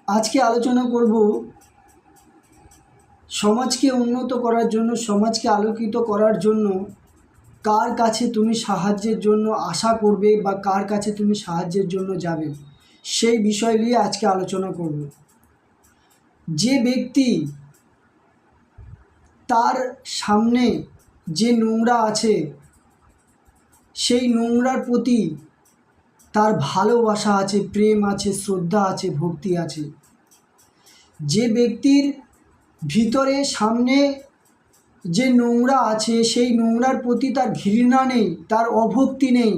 আজকে আলোচনা করব সমাজকে উন্নত করার জন্য, সমাজকে আলোকিত করার জন্য কার কাছে তুমি সাহায্যের জন্য আশা করবে বা কার কাছে তুমি সাহায্যের জন্য যাবে, সেই বিষয় নিয়ে আজকে আলোচনা করব। যে ব্যক্তি তার সামনে যে নোংরা আছে, সেই নোংরার প্রতি তার ভালোবাসা আছে, প্রেম আছে, শ্রদ্ধা আছে, ভক্তি আছে। যে ব্যক্তির ভিতরে সামনে যে নোংরা আছে, সেই নোংরার প্রতি তার ঘৃণা নেই, তার অভক্তি নেই,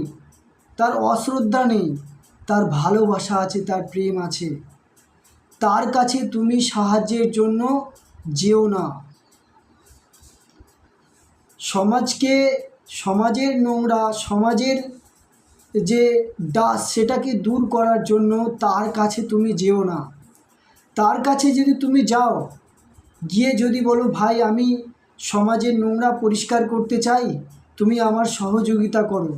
তার অশ্রদ্ধা নেই, তার ভালোবাসা আছে, তার প্রেম আছে, তার কাছে তুমি সাহায্যের জন্য যেও না। সমাজের নোংরা, সমাজের যে ডাস্ট, সেটাকে দূর করার জন্য তার কাছে তুমি যেও না। তার কাছে যদি তুমি যাও, গিয়ে যদি বলো, ভাই আমি সমাজের নোংরা পরিষ্কার করতে চাই, তুমি আমার সহযোগিতা করো,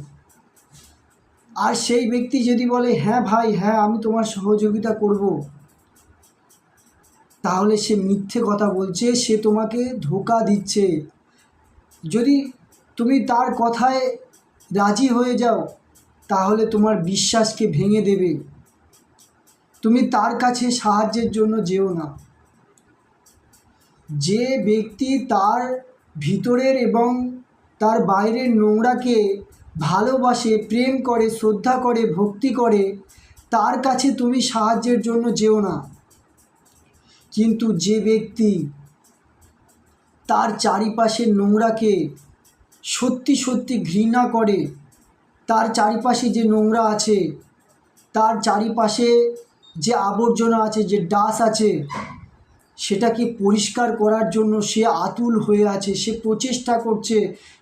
আর সেই ব্যক্তি যদি বলে হ্যাঁ ভাই, হ্যাঁ আমি তোমার সহযোগিতা করব, তাহলে সে মিথ্যে কথা বলছে, সে তোমাকে ধোঁকা দিচ্ছে। যদি তুমি তার কথায় রাজি হয়ে যাও, তাহলে তোমার বিশ্বাসকে ভেঙে দেবে। তুমি তার কাছে সাহায্যের জন্য যেও না। যে ব্যক্তি তার ভিতরের এবং তার বাইরের নোংরাকে ভালোবাসে, প্রেম করে, শ্রদ্ধা করে, ভক্তি করে, তার কাছে তুমি সাহায্যের জন্য যেও না। কিন্তু যে ব্যক্তি তার চারিপাশের নোংরাকে সত্যি সত্যি ঘৃণা করে, তার চারিপাশে যে নোংরা আছে, তার চারিপাশে যে আবর্জনা আছে, যে ডাস আছে, সেটাকে পরিষ্কার করার জন্য সে আতুল হয়ে আছে, সে প্রচেষ্টা করছে,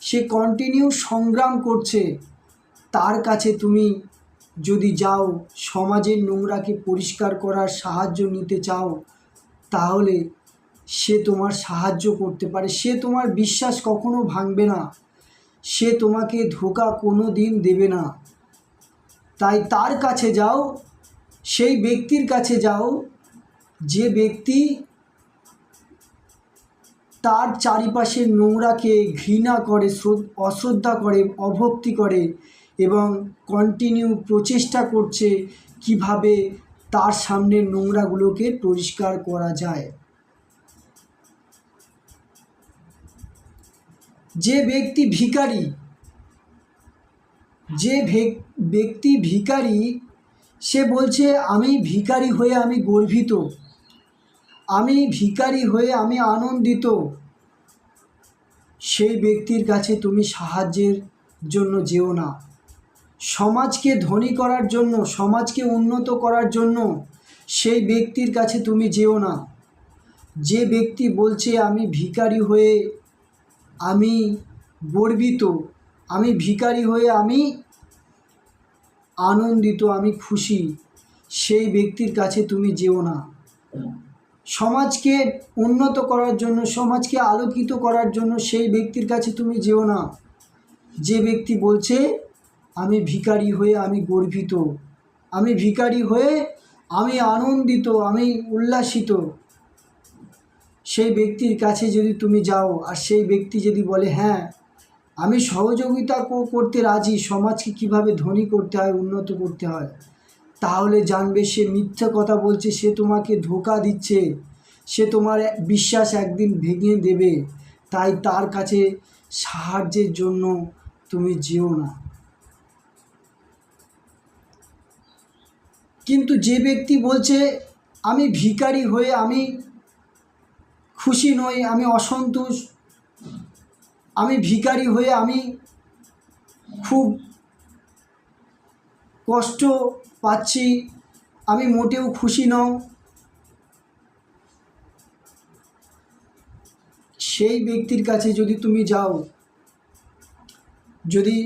সে কন্টিনিউ সংগ্রাম করছে, তার কাছে তুমি যদি যাও, সমাজের নোংরাকে পরিষ্কার করার সাহায্য নিতে চাও, তাহলে সে তোমার সাহায্য করতে পারে। সে তোমার বিশ্বাস কখনো ভাঙবে না, সে তোমাকে ধোঁকা কোনো দিন দেবে না। তাই তার কাছে যাও, সেই ব্যক্তির কাছে যাও যে ব্যক্তি তার চারিপাশের নোংরাকে ঘৃণা করে, অশ্রদ্ধা করে, অভক্তি করে এবং কন্টিনিউ প্রচেষ্টা করছে কিভাবে তার সামনের নোংরাগুলোকে পরিষ্কার করা যায়। যে ব্যক্তি ভিখারি, সে বলছে আমি ভিখারি হয়ে আমি গর্বিত, আমি ভিখারি হয়ে আমি আনন্দিত, সেই ব্যক্তির কাছে তুমি সাহায্যের জন্য যেও না। সমাজকে ধনী করার জন্য, সমাজকে উন্নত করার জন্য সেই ব্যক্তির কাছে তুমি যেও না। যে ব্যক্তি বলছে আমি ভিখারি হয়ে আমি গর্বিত, আমি ভিখারি হয়ে আমি আনন্দিত, আমি খুশি, সেই ব্যক্তির কাছে তুমি যেও না। সমাজকে উন্নত করার জন্য, সমাজকে আলোকিত করার জন্য সেই ব্যক্তির কাছে তুমি যেও না। যে ব্যক্তি বলছে আমি ভিখারি হয়ে আমি গর্বিত, আমি ভিখারি হয়ে আমি আনন্দিত, আমি উল্লাসিত, সেই ব্যক্তির কাছে যদি তুমি যাও আর সেই ব্যক্তি যদি বলে হ্যাঁ আমি সহযোগিতা করতে রাজি, সমাজকে কিভাবে ধনী করতে হয়, উন্নত করতে হয়, তাহলে জানবে সে মিথ্যে কথা বলছে, সে তোমাকে ধোঁকা দিচ্ছে, সে তোমার বিশ্বাস একদিন ভেঙে দেবে। তাই তার কাছে সাহায্যের জন্য তুমি যেও না। কিন্তু যে ব্যক্তি বলছে আমি ভিখারি হয়ে আমি খুশি নই, আমি অসন্তোষ, আমি ভিখারি হয়ে আমি খুব কষ্ট পাচ্ছি, আমি মোটেও খুশি নও, সেই ব্যক্তির কাছে যদি তুমি যাও, যদি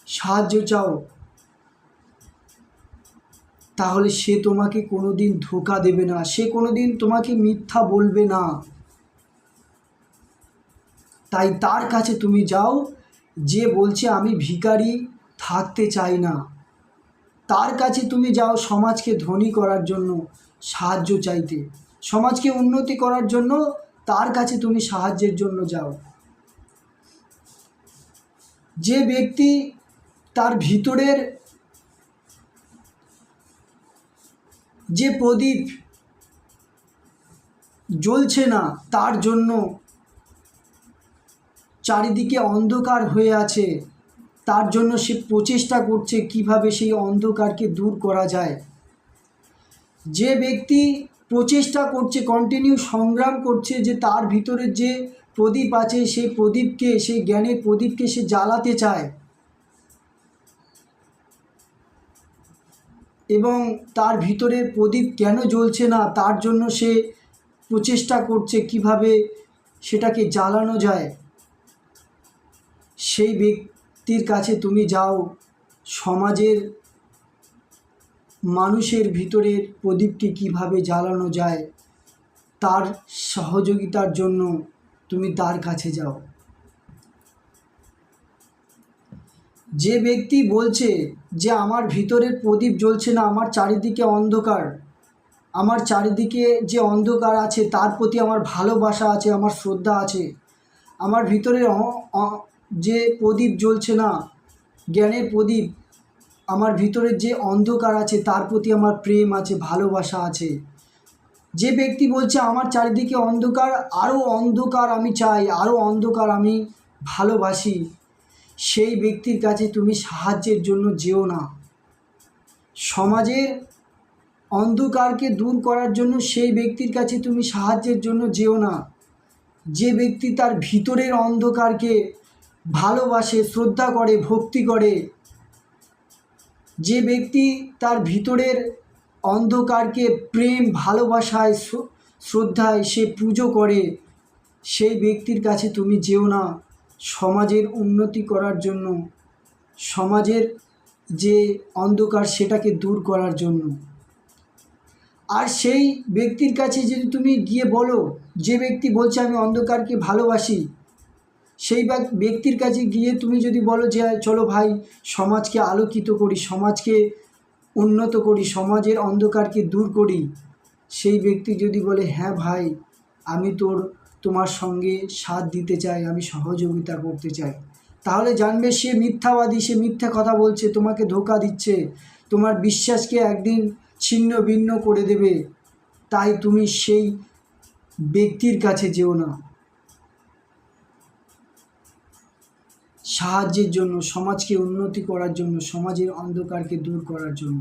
সাহায্য চাও, তাহলে সে তোমাকে কোনো দিন ধোঁকা দেবে না, সে কোনো দিন তোমাকে মিথ্যা বলবে না। তাই তার কাছে তুমি যাও যে বলছে আমি ভিখারি থাকতে চাই না, তার কাছে তুমি যাও সমাজকে ধনী করার জন্য সাহায্য চাইতে, সমাজকে উন্নতি করার জন্য তার কাছে তুমি সাহায্যের জন্য যাও। যে ব্যক্তি তার ভিতরের যে প্রদীপ জ্বলছে না, তার জন্য চারিদিকে অন্ধকার হয়ে আছে, তার জন্য সে প্রচেষ্টা করছে কিভাবে সেই অন্ধকারকে দূর করা যায়। যে ব্যক্তি প্রচেষ্টা করছে, কন্টিনিউ সংগ্রাম করছে, যে তার ভিতরের যে প্রদীপ আছে সেই প্রদীপকে, সেই জ্ঞানের প্রদীপকে সে জ্বালাতে চায় এবং তার ভিতরে প্রদীপ কেন জ্বলছে না তার জন্য সে প্রচেষ্টা করছে কিভাবে সেটাকে জ্বালানো যায়, সেই ব্যক্তির কাছে তুমি যাও। সমাজের মানুষের ভিতরের প্রদীপটি কিভাবে জ্বালানো যায় তার সহযোগিতার জন্য তুমি তার কাছে যাও। যে ব্যক্তি বলছে যে আমার ভিতরের প্রদীপ জ্বলছে না, আমার চারিদিকে অন্ধকার, আমার চারিদিকে যে অন্ধকার আছে তার প্রতি আমার ভালোবাসা আছে, আমার শ্রদ্ধা আছে, আমার ভিতরে যে প্রদীপ জ্বলছে না, জ্ঞানের প্রদীপ, আমার ভিতরের যে অন্ধকার আছে তার প্রতি আমার প্রেম আছে, ভালোবাসা আছে। যে ব্যক্তি বলছে আমার চারিদিকে অন্ধকার, আরও অন্ধকার আমি চাই, আরও অন্ধকার আমি ভালোবাসি, সেই ব্যক্তির কাছে তুমি সাহায্যের জন্য যেও না। সমাজের অন্ধকারকে দূর করার জন্য সেই ব্যক্তির কাছে তুমি সাহায্যের জন্য যেও না। যে ব্যক্তি তার ভিতরের অন্ধকারকে ভালোবাসে, শ্রদ্ধা করে, ভক্তি করে, যে ব্যক্তি তার ভিতরের অন্ধকারকে প্রেম, ভালোবাসায়, শ্রদ্ধায় সে পুজো করে, সেই ব্যক্তির কাছে তুমি যেও না সমাজের উন্নতি করার জন্য, সমাজের যে অন্ধকার সেটাকে দূর করার জন্য। আর সেই ব্যক্তির কাছে যদি তুমি গিয়ে বলো, যে ব্যক্তি বলছে আমি অন্ধকারকে ভালোবাসি, সেই ব্যক্তির কাছে গিয়ে তুমি যদি বলো যে চলো ভাই সমাজকে আলোকিত করি, সমাজকে উন্নত করি, সমাজের অন্ধকারকে দূর করি, সেই ব্যক্তি যদি বলে হ্যাঁ ভাই আমি তোমার সঙ্গে সাথ দিতে চাই, আমি সহযোগিতা করতে চাই, তাহলে জানবে সে মিথ্যাবাদী, সে মিথ্যা কথা বলছে, তোমাকে ধোঁকা দিচ্ছে, তোমার বিশ্বাসকে একদিন ছিন্ন ভিন্ন করে দেবে। তাই তুমি সেই ব্যক্তির কাছে যেও না সাহায্যের জন্য, সমাজকে উন্নতি করার জন্য, সমাজের অন্ধকারকে দূর করার জন্য।